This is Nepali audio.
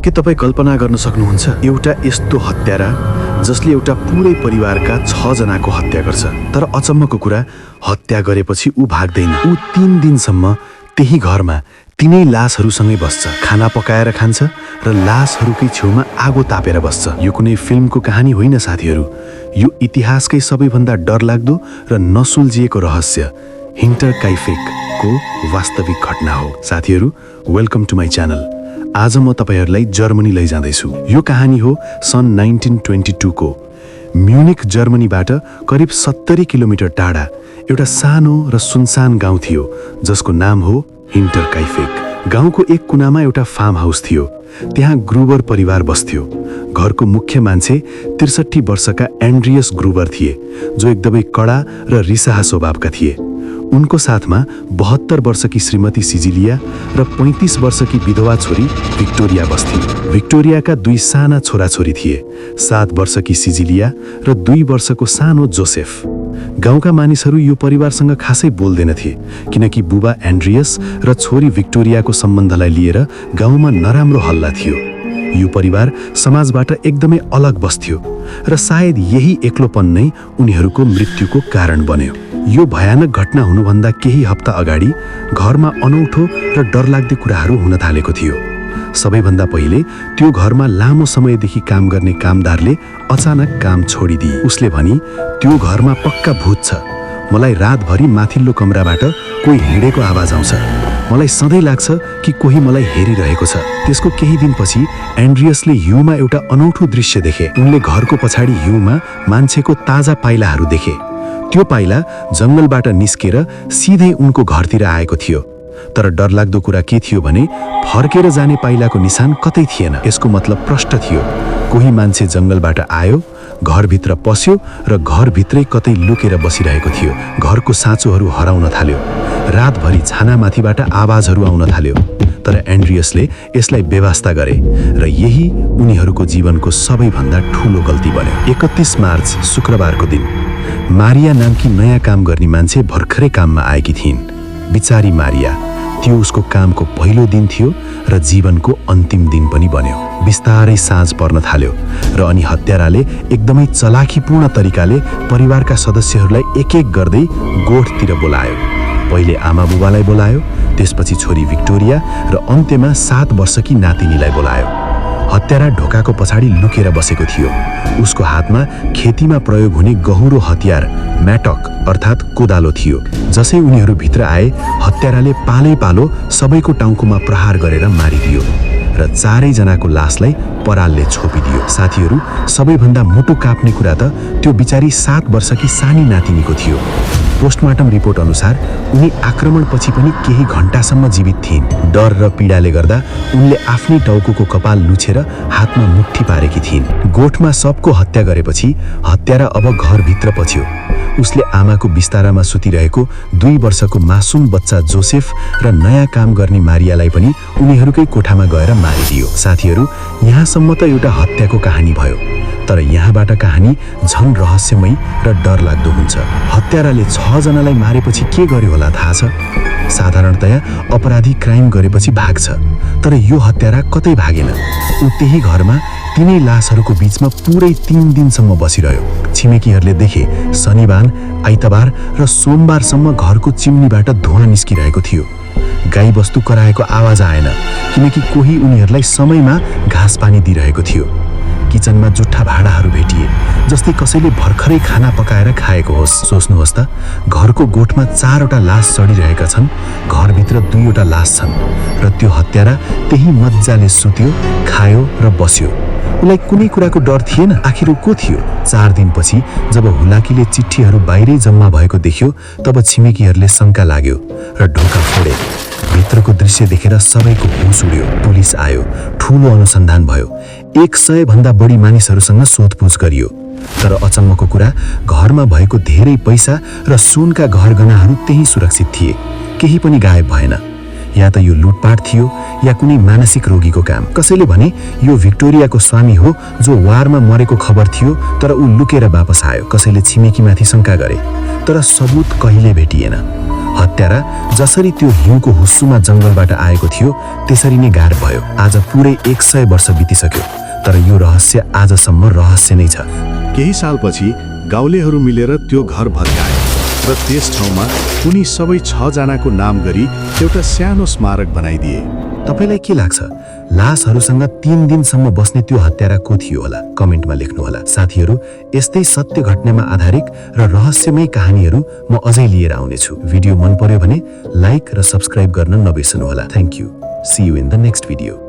के तपाईँ कल्पना गर्न सक्नुहुन्छ एउटा यस्तो हत्यारा जसले एउटा पुरै परिवारका 6 जनाको हत्या गर्छ, तर अचम्मको कुरा हत्या गरेपछि ऊ भाग्दैन। ऊ 3 दिनसम्म त्यही घरमा तिनै लासहरूसँगै बस्छ, खाना पकाएर खान्छ र लासहरूकै छेउमा आगो तापेर बस्छ। यो कुनै फिल्मको कहानी होइन साथीहरू, यो इतिहासकै सबैभन्दा डरलाग्दो र नसुल्झिएको रहस्य हिन्टर काइफेकको वास्तविक घटना हो। साथीहरू, वेलकम टु माई च्यानल। आज म तपाईहरुलाई जर्मनी लैजाँदैछु। यो कहानी हो सन् 1922 को म्युनिक जर्मनीबाट करिब 70 किलोमिटर टाढा एउटा सानो र सुनसान गाउँ थियो जसको नाम हो हिन्टर काइफेक। गाउँको एक कुनामा एउटा फार्म हाउस थियो। त्यहाँ ग्रुबर परिवार बस्थ्यो। घरको मुख्य मान्छे 63 वर्षका एन्ड्रियस ग्रुबर थिए, जो एकदमै कडा र रिसाहा स्वभावका थिए। उनको साथमा 72 वर्षकी श्रीमती सिजिलिया र 35 वर्षकी विधवा छोरी भिक्टोरिया बस्थिन्। भिक्टोरियाका 2 साना छोराछोरी थिए, 7 वर्षकी सिजिलिया र 2 वर्षको सानो जोसेफ। गाउँका मानिसहरू यो परिवारसँग खासै बोल्दैनथे, किनकि बुबा एन्ड्रियस र छोरी भिक्टोरियाको सम्बन्धलाई लिएर गाउँमा नराम्रो हल्ला थियो। यो परिवार समाजबाट एकदमै अलग बस्थ्यो र सायद यही एक्लोपन नै उनीहरूको मृत्युको कारण बन्यो। यो भयानक घटना हुनुभन्दा केही हप्ता अगाडि घरमा अनौठो र डरलाग्दो कुराहरू हुन थालेको थियो। सबैभन्दा पहिले त्यो घरमा लामो समयदेखि काम गर्ने कामदारले अचानक काम छोडिदिए। उसले भनी, त्यो घरमा पक्का भूत छ। मलाई रातभरि माथिल्लो कमराबाट कोही हिँडेको आवाज आउँछ। मलाई सधैँ लाग्छ कि कोही मलाई हेरिरहेको छ। त्यसको केही दिनपछि एन्ड्रियसले हिउँमा एउटा अनौठो दृश्य देखे। उनले घरको पछाडि हिउँमा मान्छेको ताजा पाइलाहरू देखे। त्यो पाइला जंगलबाट निस्केर सिधै उनको घरतिर आएको थियो। तर डरलाग्दो कुरा के थियो भने फर्केर जाने पाइलाको निशान कतै थिएन। यसको मतलब प्रष्ट थियो, कोही मान्छे जंगलबाट आयो, घरभित्र पस्यो र घरभित्रै कतै लुकेर बसिरहेको थियो। घरको साँचोहरू हराउन थाल्यो। रातभरि छानामाथिबाट आवाजहरू आउन थाल्यो। तर एन्ड्रियसले यसलाई बेवास्ता गरे र यही उनीहरूको जीवनको सबैभन्दा ठूलो गल्ती बन्यो। 31 मार्च शुक्रबारको दिन मारिया नामकी नयाँ काम गर्ने मान्छे भर्खरै काममा आएकी थिइन्। बिचारी मारिया, त्यो उसको कामको पहिलो दिन थियो र जीवनको अन्तिम दिन पनि बन्यो। बिस्तारै साँझ पर्न थाल्यो र अनि हत्याराले एकदमै चलाखीपूर्ण तरिकाले परिवारका सदस्यहरूलाई एक-एक गर्दै गोठतिर बोलायो। पहिले आमा बुबालाई बोलायो, त्यसपछि छोरी भिक्टोरिया र अन्त्यमा 7 वर्षकी नातिनीलाई बोलायो। हत्यारा ढोकाको पछाडि लुकेर बसेको थियो। उसको हातमा खेतीमा प्रयोग हुने गहुरो हतियार म्याटक अर्थात् कोदालो थियो। जसै उनीहरू भित्र आए, हत्याराले पालै पालो सबैको टाउकोमा प्रहार गरेर मारिदियो र 4 जनाको लासलाई परालले छोपिदियो। साथीहरू, सबैभन्दा मुटु काप्ने कुरा त त्यो बिचारी 7 वर्षकी सानी नातिनीको थियो। पोस्टमार्टम रिपोर्ट अनुसार उनी आक्रमणपछि पनि केही घण्टासम्म जीवित थिइन्। डर र पीडाले गर्दा उनले आफ्नै टाउकोको कपाल लुछेर हातमा मुट्ठी पारेकी थिइन्। गोठमा सबको हत्या गरेपछि हत्यारा अब घरभित्र पस्यो। उसले आमाको बिस्तारामा सुतिरहेको 2 वर्षको मासुम बच्चा जोसेफ र नयाँ काम गर्ने मारियालाई पनि उनीहरूकै कोठामा गएर मारिदियो। साथीहरू, यहाँसम्म त एउटा हत्याको कहानी भयो, तर यहाँबाट कहानी झन रहस्यमय र डरलाग्दो हुन्छ। हत्याराले 6 जनालाई मारेपछि के गर्यो होला थाहा छ? साधारणतया अपराधी क्राइम गरेपछि भाग्छ, तर यो हत्यारा कतै भागेन। ऊ त्यही घरमा तिनै लासहरूको बीचमा पुरै 3 दिनसम्म बसिरह्यो। छिमेकीहरूले देखे शनिबार, आइतबार र सोमबारसम्म घरको चिम्नीबाट धुवाँ निस्किरहेको थियो। गाई बस्तु कराएको आवाज आएन, किनकि कोही उनीहरूलाई समयमा घाँस पानी दिइरहेको थियो। किचनमा जुठा भाँडाहरू भेटिए, जस्तै कसैले भर्खरै खाना पकाएर खाएको होस्। सोच्नुहोस् त, घरको गोठमा 4 वटा लास सडिरहेका छन्, घरभित्र 2 वटा लास छन् र त्यो हत्यारा त्यही मज्जाले सुत्यो, खायो र बस्यो। उलाई कुनै कुराको डर थिएन। आखिर को थियो? 4 दिनपछि जब हुलाकीले चिठ्ठीहरू बाहिरै जम्मा भएको देख्यो, तब छिमेकीहरूले शङ्का लाग्यो र ढोका फोडे। भित्रको दृश्य देखेर सबैको होस उड्यो। पुलिस आयो, ठूलो अनुसन्धान भयो। 100 भन्दा बढी मानिसहरूसँग सोधपुछ गरियो। तर अचम्मको कुरा, घरमा भएको धेरै पैसा र सुनका गहरगहनाहरू त्यही सुरक्षित थिए। केही पनि गायब भएन। या त यो लुटपाट थियो या कुनै मानसिक रोगीको काम। कसैले भने यो भिक्टोरियाको स्वामी हो, जो वारमा मरेको खबर थियो तर ऊ लुकेर वापस आयो। कसैले छिमेकीमाथि शङ्का गरे, तर सबुत कहिले भेटिएन। हत्यारा जसरी त्यो हिउँको हुस्सुमा जंगलबाट आएको थियो त्यसरी नै गायब भयो। आज पुरै 100 वर्ष बितिसक्यो, तर यो रहस्य आजसम्म रहस्य नै छ। केही सालपछि गाउँलेहरू मिलेर त्यो घर भत्काए र त्यस ठाउँमा उनी सबै 6 जनाको नाम गरी एउटा सानो स्मारक बनाइदिए। तपाईलाई के लाग्छ, लासहरूसँग 3 दिनसम्म बस्ने त्यो हत्यारा को थियो होला? कमेन्टमा लेख्नुहोला। साथीहरू, यस्तै सत्य घटनामा आधारित र रहस्यमय कहानीहरू म अझै लिएर आउनेछु। भिडियो मन पर्यो भने लाइक र सब्स्क्राइब गर्न नबिर्सनुहोला। Thank you. See you in the next video.